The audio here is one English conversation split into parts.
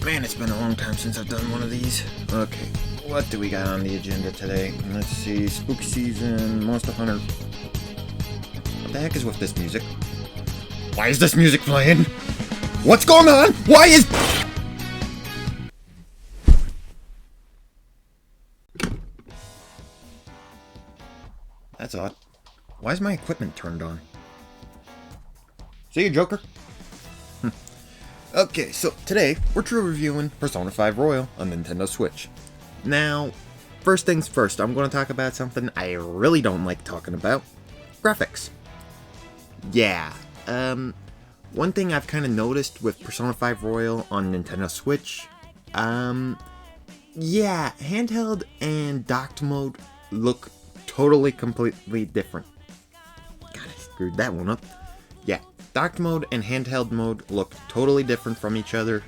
Man, it's been a long time since I've done one of these. Okay, what do we got on the agenda today? Let's see, spooky season, Monster Hunter. What the heck is with this music? Why is this music playing? What's going on? Why is... That's odd. Why is my equipment turned on? See you, Joker. Okay, so today we're reviewing Persona 5 Royal on Nintendo Switch. Now, first things first, I'm going to talk about something I really don't like talking about. Graphics. Yeah, one thing I've kind of noticed with Persona 5 Royal on Nintendo Switch, yeah, handheld and docked mode look totally, completely different. God, I screwed that one up. Yeah, docked mode and handheld mode look totally different from each other,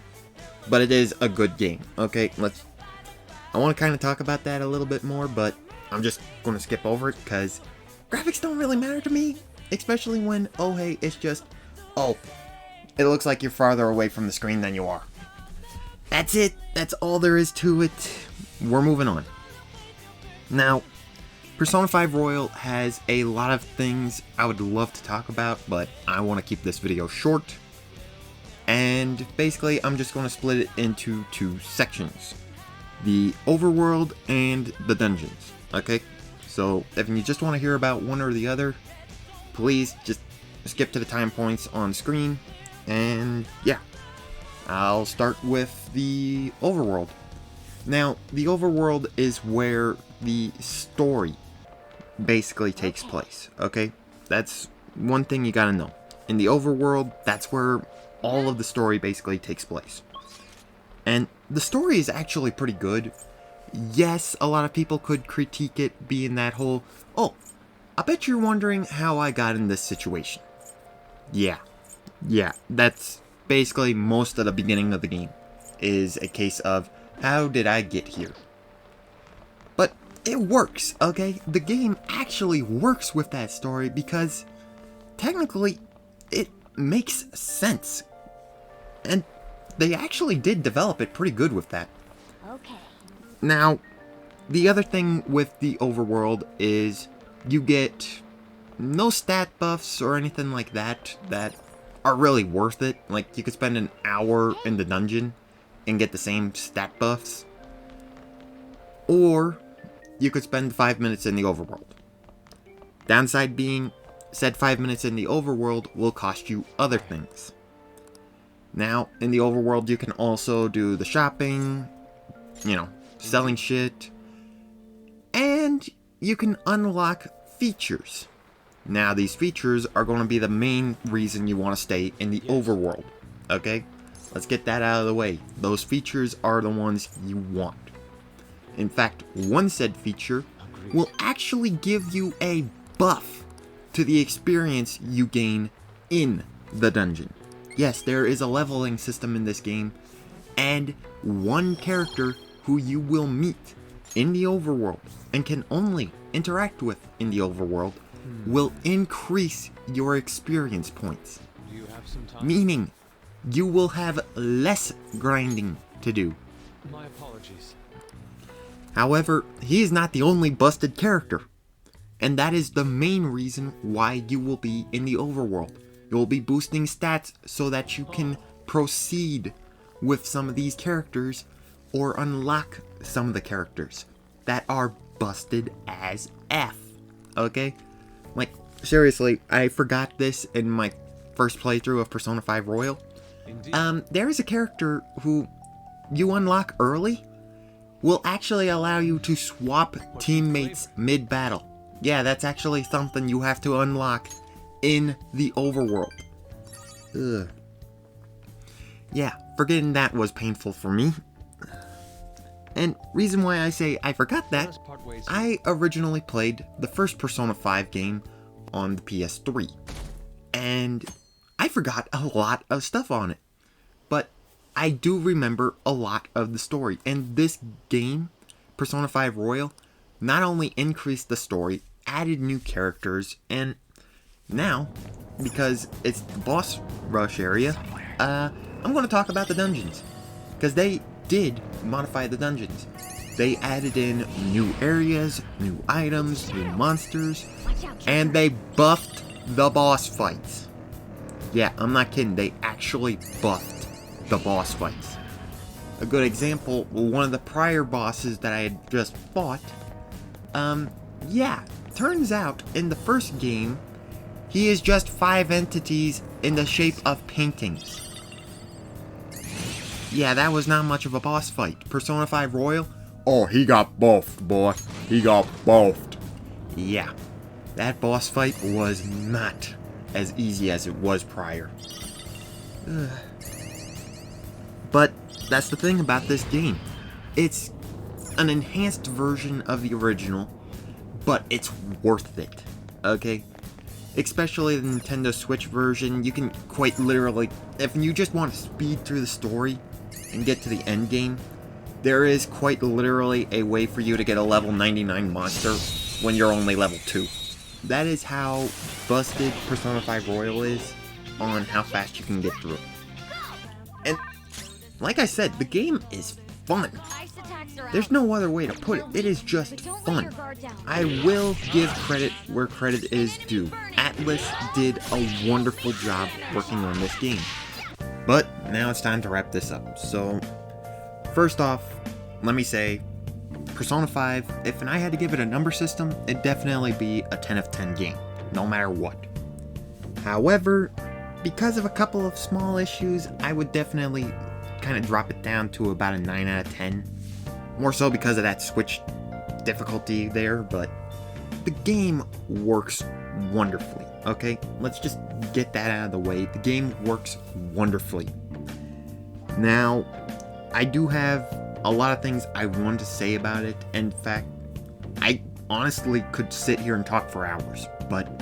but it is a good game. Okay, I want to kind of talk about that a little bit more, but I'm just going to skip over it because graphics don't really matter to me, especially when, oh hey, it's just, oh, it looks like you're farther away from the screen than you are. That's it. That's all there is to it. We're moving on. Now, Persona 5 Royal has a lot of things I would love to talk about, but I want to keep this video short. And basically, I'm just going to split it into two sections. The overworld and the dungeons. Okay? So, if you just want to hear about one or the other, please just skip to the time points on screen. And yeah, I'll start with the overworld. Now, the overworld is where the story basically takes place, okay? That's one thing you gotta know. In the overworld, that's where all of the story basically takes place. And the story is actually pretty good. Yes, a lot of people could critique it being that whole, oh, I bet you're wondering how I got in this situation. Yeah, that's basically most of the beginning of the game is a case of, how did I get here? But it works, okay? The game actually works with that story because technically it makes sense. And they actually did develop it pretty good with that. Okay. Now, the other thing with the overworld is you get no stat buffs or anything like that are really worth it. Like, you could spend an hour in the dungeon and get the same stat buffs. Or you could spend 5 minutes in the overworld. Downside being, said 5 minutes in the overworld will cost you other things. Now, in the overworld you can also do the shopping, selling shit, and you can unlock features. Now, these features are going to be the main reason you want to stay in the overworld, okay? Let's get that out of the way. Those features are the ones you want. In fact, one said feature will actually give you a buff to the experience you gain in the dungeon. Yes, there is a leveling system in this game, and one character who you will meet in the overworld and can only interact with in the overworld will increase your experience points. Do you have some time? Meaning, you will have less grinding to do. My apologies. However, he is not the only busted character. And that is the main reason why you will be in the overworld. You will be boosting stats so that you can proceed with some of these characters or unlock some of the characters that are busted as F. Okay? Like, seriously, I forgot this in my first playthrough of Persona 5 Royal. Indeed. There is a character who you unlock early will actually allow you to swap teammates mid-battle. Yeah, that's actually something you have to unlock in the overworld. Ugh. Yeah, forgetting that was painful for me. And reason why I say I forgot that, I originally played the first Persona 5 game on the PS3. And I forgot a lot of stuff on it. But I do remember a lot of the story. And this game, Persona 5 Royal, not only increased the story, added new characters, and now, because it's the boss rush area, I'm going to talk about the dungeons. Because they did modify the dungeons. They added in new areas, new items, new monsters, and they buffed the boss fights. Yeah, I'm not kidding, they actually buffed the boss fights. A good example, one of the prior bosses that I had just fought, yeah, turns out in the first game, he is just 5 entities in the shape of paintings. Yeah, that was not much of a boss fight. Persona 5 Royal? Oh, he got buffed, boy. He got buffed. Yeah, that boss fight was not as easy as it was prior. Ugh. But that's the thing about this game. It's an enhanced version of the original, but it's worth it, okay? Especially the Nintendo Switch version, you can quite literally, if you just want to speed through the story and get to the end game, there is quite literally a way for you to get a level 99 monster when you're only level 2. That is how busted Persona 5 Royal is on how fast you can get through it. And like I said, the game is fun. There's no other way to put it. It is just fun. I will give credit where credit is due. Atlas did a wonderful job working on this game. But now it's time to wrap this up. So, first off, let me say, Persona 5, if I had to give it a number system, it'd definitely be a 10 of 10 game, no matter what. However, because of a couple of small issues, I would definitely kind of drop it down to about a 9 out of 10. More so because of that Switch difficulty there, but the game works wonderfully, okay? Let's just get that out of the way. The game works wonderfully. Now, I do have a lot of things I wanted to say about it. In fact, I honestly could sit here and talk for hours, but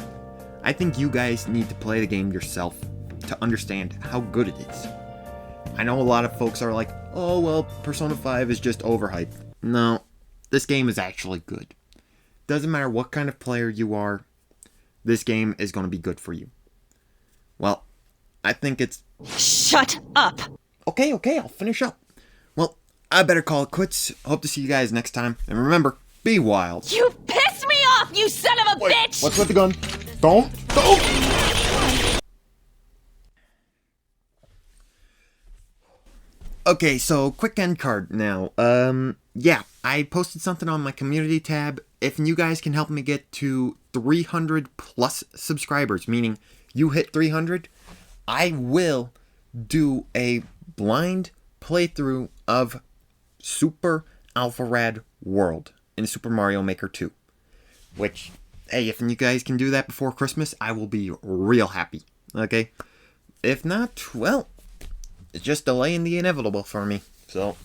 I think you guys need to play the game yourself to understand how good it is. I know a lot of folks are like, oh well, Persona 5 is just overhyped. No, this game is actually good. Doesn't matter what kind of player you are, this game is going to be good for you. Well, I think it's... Shut up! Okay, I'll finish up. Well, I better call it quits. Hope to see you guys next time. And remember, be wild. You pissed me off, you son of a bitch! What's with the gun? Don't! Okay, so quick end card now. Yeah, I posted something on my community tab. If you guys can help me get to 300 plus subscribers, meaning you hit 300, I will do a blind playthrough of Super Alpha Rad World in Super Mario Maker 2. Which, hey, if you guys can do that before Christmas, I will be real happy. Okay? If not, well, it's just delaying the inevitable for me. So,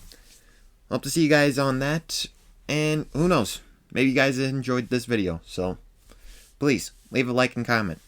hope to see you guys on that. And who knows? Maybe you guys enjoyed this video. So, please, leave a like and comment.